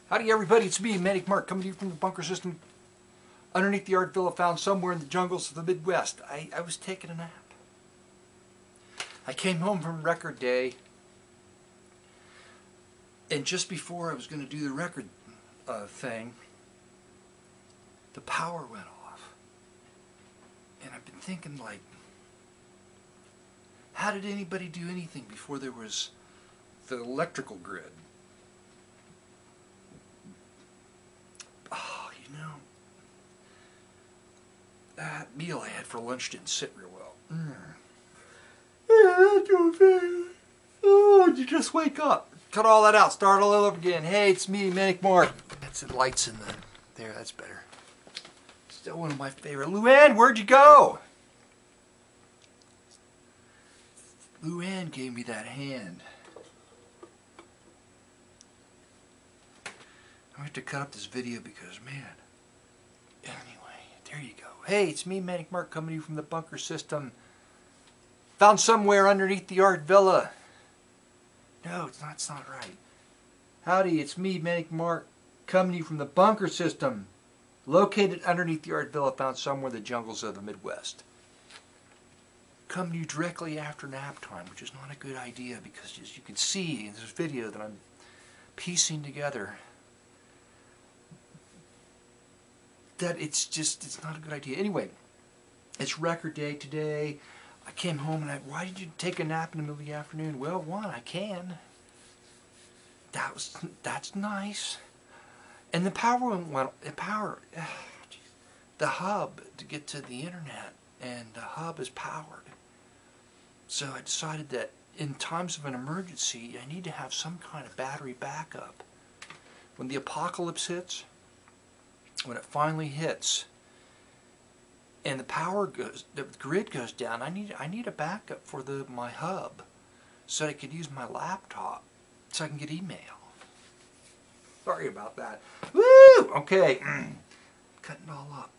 Howdy everybody, it's me, Manic Mark, coming to you from the bunker system underneath the art villa found somewhere in the jungles of the Midwest. I was taking a nap. I came home from record day, and just before I was going to do the record thing, the power went off. And I've been thinking, like, how did anybody do anything before there was the electrical grid? Oh, you know, that meal I had for lunch didn't sit real well. Oh, did you just wake up? Cut all that out. Start all over again. Hey, it's me, Manic Mark. That's the lights in the... There, that's better. Still one of my favorite. Luann, where'd you go? Luann gave me that hand. I have to cut up this video because, man. Anyway, there you go. Hey, it's me, Manic Mark, coming to you from the bunker system. Found somewhere underneath the art villa. No, it's not right. Howdy, it's me, Manic Mark, coming to you from the bunker system. Located underneath the art villa found somewhere in the jungles of the Midwest. Coming to you directly after nap time, which is not a good idea because, as you can see in this video that I'm piecing together, that it's not a good idea. Anyway, it's record day today. I came home and why did you take a nap in the middle of the afternoon? Well, one, I can. That's nice. And the the hub to get to the internet, and the hub is powered. So I decided that in times of an emergency, I need to have some kind of battery backup. When the apocalypse hits, when it finally hits, and the power goes, the grid goes down, I need a backup for my hub, so I could use my laptop, so I can get email. Sorry about that. Woo! Okay, cutting it all up.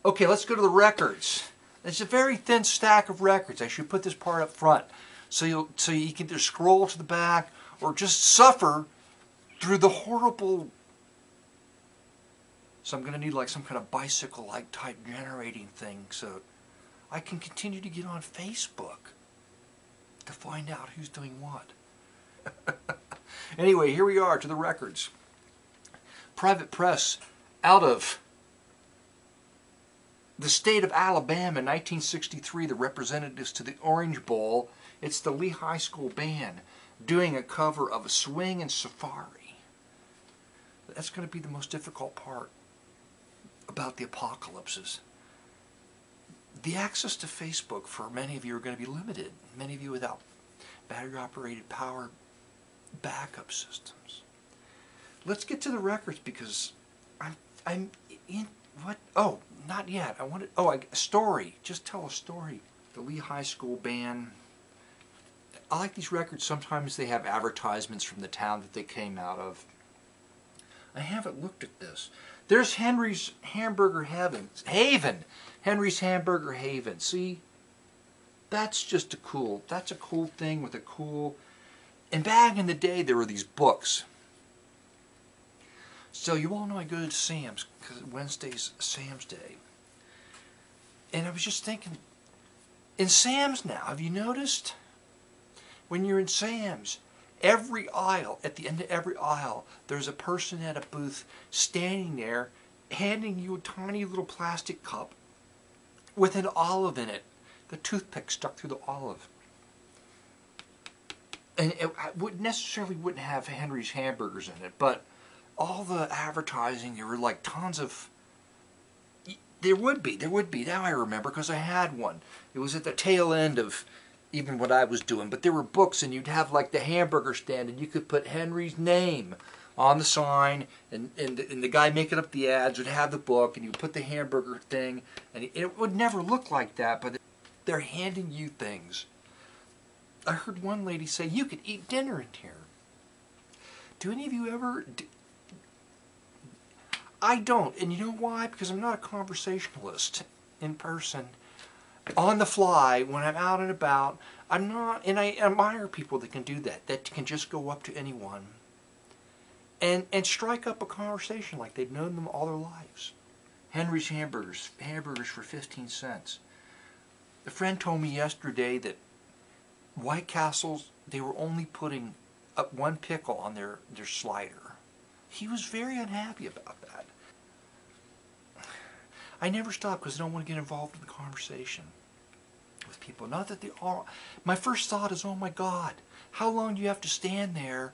Okay, let's go to the records. It's a very thin stack of records. I should put this part up front, so you can either scroll to the back or just suffer through the horrible. So I'm going to need like some kind of bicycle-like type generating thing so I can continue to get on Facebook to find out who's doing what. Anyway, here we are to the records. Private press out of the state of Alabama in 1963, the representatives to the Orange Bowl. It's the Lee High School Band doing a cover of a swing and safari. That's going to be the most difficult part about the apocalypses. The access to Facebook for many of you are going to be limited. Many of you without battery-operated power backup systems. Let's get to the records because I'm in what? Oh, not yet. I wanted. Oh, a story. Just tell a story. The Lee High School Band. I like these records. Sometimes they have advertisements from the town that they came out of. I haven't looked at this. There's Henry's Hamburger Haven. Henry's Hamburger Haven. See? That's just that's a cool thing with a cool... And back in the day, there were these books. So you all know I go to Sam's, because Wednesday's Sam's Day. And I was just thinking, in Sam's now, have you noticed? When you're in Sam's, every aisle, at the end of every aisle, there's a person at a booth standing there handing you a tiny little plastic cup with an olive in it. The toothpick stuck through the olive. And it wouldn't have Henry's Hamburgers in it, but all the advertising, there were like tons of... There would be. Now I remember because I had one. It was at the tail end of even what I was doing, but there were books, and you'd have like the hamburger stand, and you could put Henry's name on the sign, and the guy making up the ads would have the book, and you put the hamburger thing, and it would never look like that, but they're handing you things. I heard one lady say, you could eat dinner in here. Do any of you ever... I don't, and you know why? Because I'm not a conversationalist in person. On the fly, when I'm out and about, I'm not, and I admire people that can do that, that can just go up to anyone and strike up a conversation like they've known them all their lives. Henry's hamburgers for 15 cents. A friend told me yesterday that White Castles, they were only putting up one pickle on their slider. He was very unhappy about that. I never stop because I don't want to get involved in the conversation with people. Not that they are. My first thought is, oh my God, how long do you have to stand there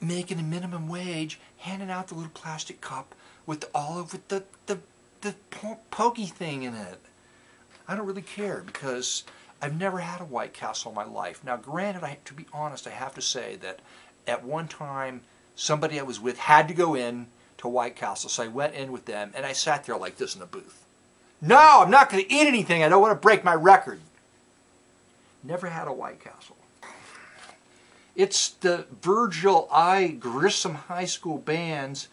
making a minimum wage, handing out the little plastic cup with the olive with the pokey thing in it? I don't really care because I've never had a White Castle in my life. Now, granted, to be honest, I have to say that at one time, somebody I was with had to go in to White Castle, so I went in with them, and I sat there like this in the booth. No, I'm not going to eat anything. I don't want to break my record. Never had a White Castle. It's the Virgil I. Grissom High School Band's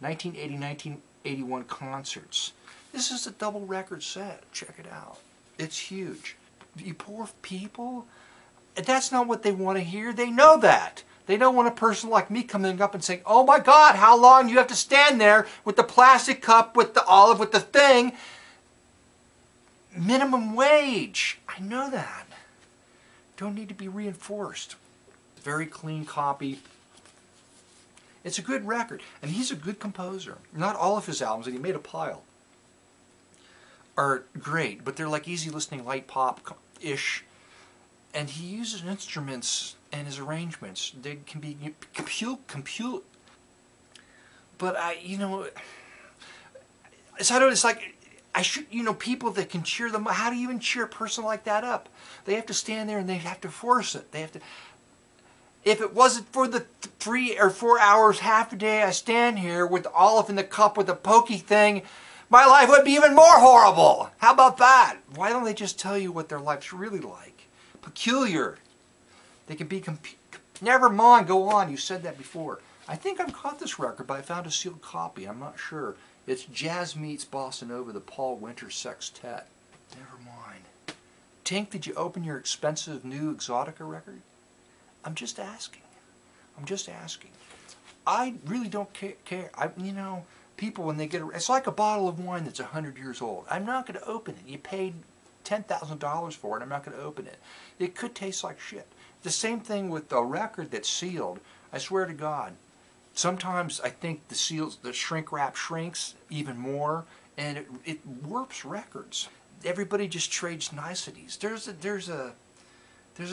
1980-1981 concerts. This is a double record set. Check it out. It's huge. You poor people, that's not what they want to hear. They know that. They don't want a person like me coming up and saying, oh my God, how long do you have to stand there with the plastic cup, with the olive, with the thing? Minimum wage. I know that. Don't need to be reinforced. Very clean copy. It's a good record. And he's a good composer. Not all of his albums, and he made a pile, are great, but they're like easy listening, light pop-ish. And he uses instruments and his arrangements. They can be compute. But it's like, I should, people that can cheer them. How do you even cheer a person like that up? They have to stand there and they have to force it. They have to. If it wasn't for the 3 or 4 hours, half a day I stand here with the olive in the cup with the pokey thing, my life would be even more horrible. How about that? Why don't they just tell you what their life's really like? Peculiar. They can be never mind, go on. You said that before. I think I've caught this record, but I found a sealed copy. I'm not sure. It's Jazz Meets Bossa Nova, the Paul Winter Sextet. Never mind. Tink, did you open your expensive new Exotica record? I'm just asking. I'm just asking. I really don't care. People when they get it's like a bottle of wine that's 100 years old. I'm not going to open it. You paid $10,000 for it. I'm not going to open it. It could taste like shit. The same thing with a record that's sealed. I swear to God. Sometimes I think the shrink wrap shrinks even more, and it warps records. Everybody just trades niceties. There's a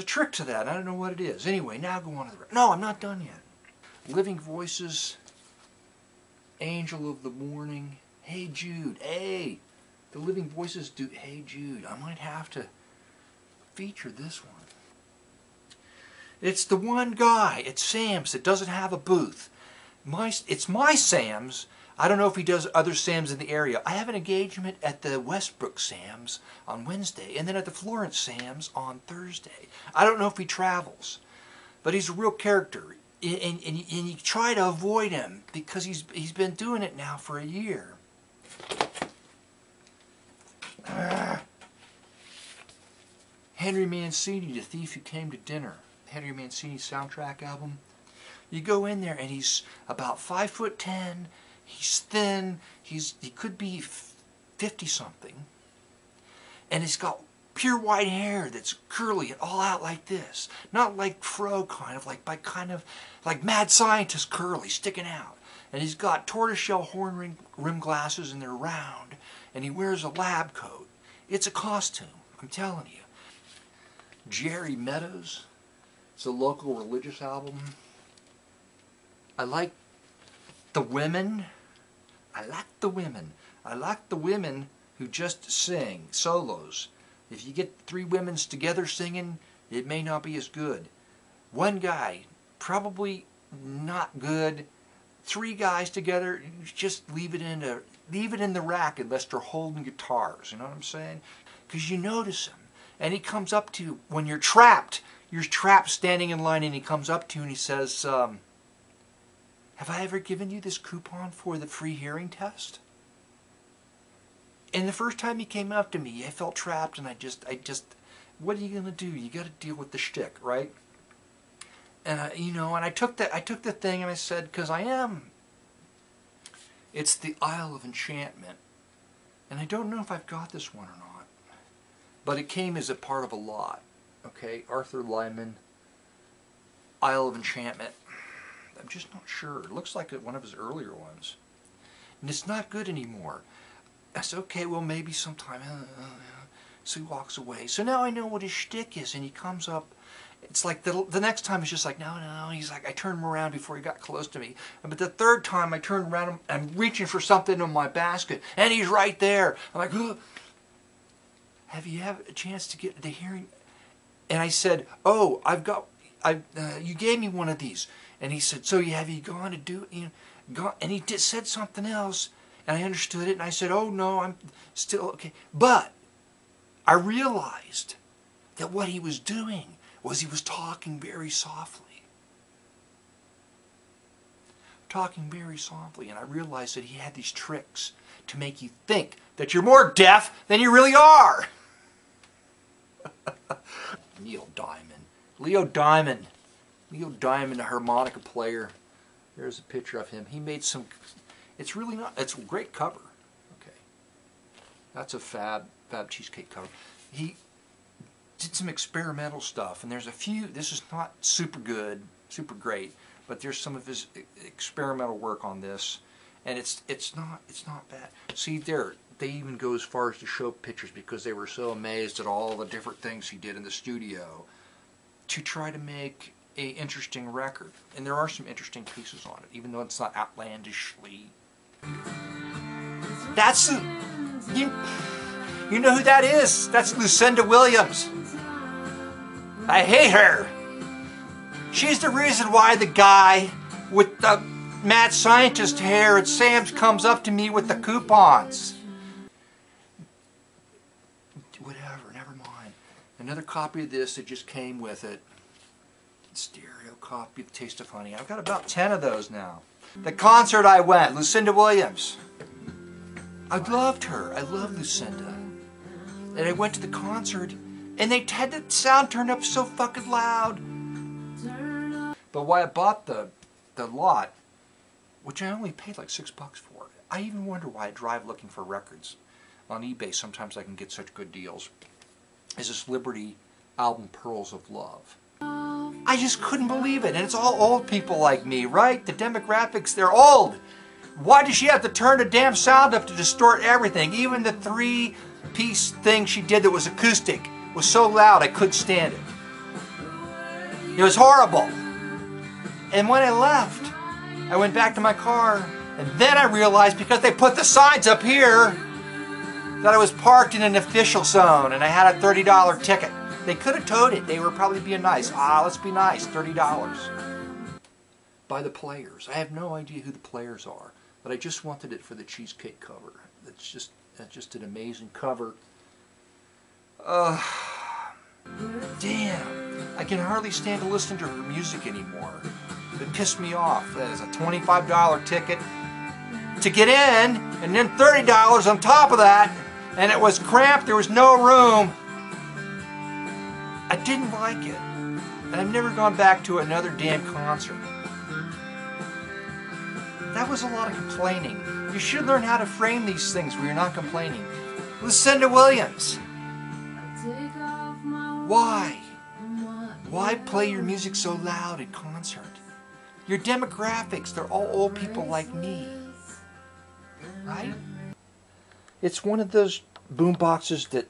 trick to that. I don't know what it is. Anyway, now go on to the record. No, I'm not done yet. Living Voices, Angel of the Morning, Hey Jude. Hey, the Living Voices do Hey Jude. I might have to feature this one. It's the one guy at Sam's that doesn't have a booth. It's my Sam's. I don't know if he does other Sam's in the area. I have an engagement at the Westbrook Sam's on Wednesday and then at the Florence Sam's on Thursday. I don't know if he travels, but he's a real character. And you try to avoid him because he's been doing it now for a year. Henry Mancini, The Thief Who Came to Dinner. Henry Mancini soundtrack album. You go in there and he's about 5'10". He's thin. He could be 50-something, and he's got pure white hair that's curly and all out like this, not like fro kind of like mad scientist curly sticking out. And he's got tortoiseshell horn rim glasses and they're round, and he wears a lab coat. It's a costume, I'm telling you. Jerry Meadows. It's a local religious album. I like the women. I like the women who just sing solos. If you get 3 women together singing, it may not be as good. One guy, probably not good. 3 guys together, just leave it in the rack unless they're holding guitars. You know what I'm saying? Because you notice him, and he comes up to you when you're trapped. You're trapped standing in line, and he comes up to you and he says, have I ever given you this coupon for the free hearing test? And the first time he came up to me, I felt trapped, and I just, what are you going to do? You got to deal with the shtick, right? And I took the thing and I said, because it's the Isle of Enchantment. And I don't know if I've got this one or not. But it came as a part of a lot. Okay, Arthur Lyman, Isle of Enchantment. I'm just not sure. It looks like one of his earlier ones. And it's not good anymore. I said, okay, well, maybe sometime. So he walks away. So now I know what his shtick is, and he comes up. It's like the next time it's just like, no. He's like, I turned him around before he got close to me. But the third time I turned around, I'm reaching for something in my basket, and he's right there. I'm like, ugh. Have you had a chance to get the hearing? And I said, oh, you gave me one of these. And he said, so have you gone to do it? And he said something else, and I understood it, and I said, oh, no, I'm still okay. But I realized that what he was doing was he was talking very softly. Talking very softly, and I realized that he had these tricks to make you think that you're more deaf than you really are. Neil Diamond. Leo Diamond, a harmonica player. There's a picture of him. He made some, it's a great cover. Okay. That's a fab cheesecake cover. He did some experimental stuff, and there's a few, this is not super good, super great, but there's some of his experimental work on this, and it's not bad. See there, they even go as far as to show pictures because they were so amazed at all the different things he did in the studio to try to make an interesting record. And there are some interesting pieces on it, even though it's not outlandishly. That's you know who that is? That's Lucinda Williams. I hate her. She's the reason why the guy with the mad scientist hair at Sam's comes up to me with the coupons. Whatever, never mind. Another copy of this that just came with it. Stereo copy of Taste of Honey. I've got about 10 of those now. The concert I went, Lucinda Williams. I loved her. I love Lucinda. And I went to the concert, and they had the sound turned up so fucking loud. But why I bought the lot, which I only paid like $6 for, I even wonder why I drive looking for records on eBay. Sometimes I can get such good deals. Is this Liberty album, Pearls of Love. I just couldn't believe it. And it's all old people like me, right? The demographics, they're old. Why does she have to turn the damn sound up to distort everything? Even the 3-piece thing she did that was acoustic was so loud I couldn't stand it. It was horrible. And when I left, I went back to my car, and then I realized because they put the signs up here that I was parked in an official zone and I had a $30 ticket. They could have towed it. They were probably being nice. Let's be nice. $30. By the Players. I have no idea who the Players are, but I just wanted it for the cheesecake cover. That's just an amazing cover. Damn. I can hardly stand to listen to her music anymore. It pissed me off. That is a $25 ticket to get in, and then $30 on top of that, and it was cramped. There was no room. I didn't like it, and I've never gone back to another damn concert. That was a lot of complaining. You should learn how to frame these things where you're not complaining. Lucinda Williams. Why? Why play your music so loud at concert? Your demographics, they're all old people like me. Right? It's one of those boom boxes that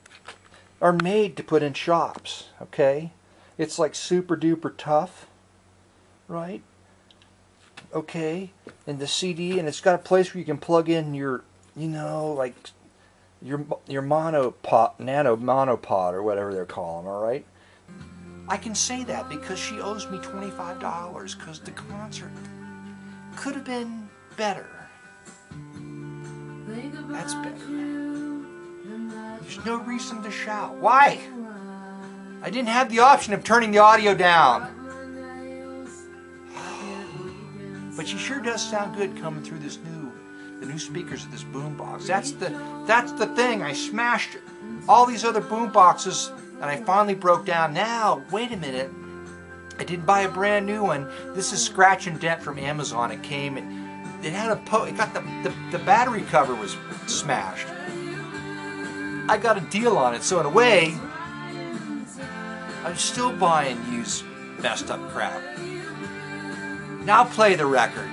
are made to put in shops, okay? It's like super duper tough, right? Okay, and the CD, and it's got a place where you can plug in your, like your nano monopod or whatever they're calling, all right? I can say that because she owes me $25 because the concert could have been better. That's better. There's no reason to shout. Why? I didn't have the option of turning the audio down. But she sure does sound good coming through the new speakers of this boombox. That's the thing. I smashed all these other boomboxes, and I finally broke down. Now, wait a minute. I didn't buy a brand new one. This is scratch and dent from Amazon. It came and it had it got the battery cover was smashed. I got a deal on it, so in a way, I'm still buying used messed up crap. Now play the record.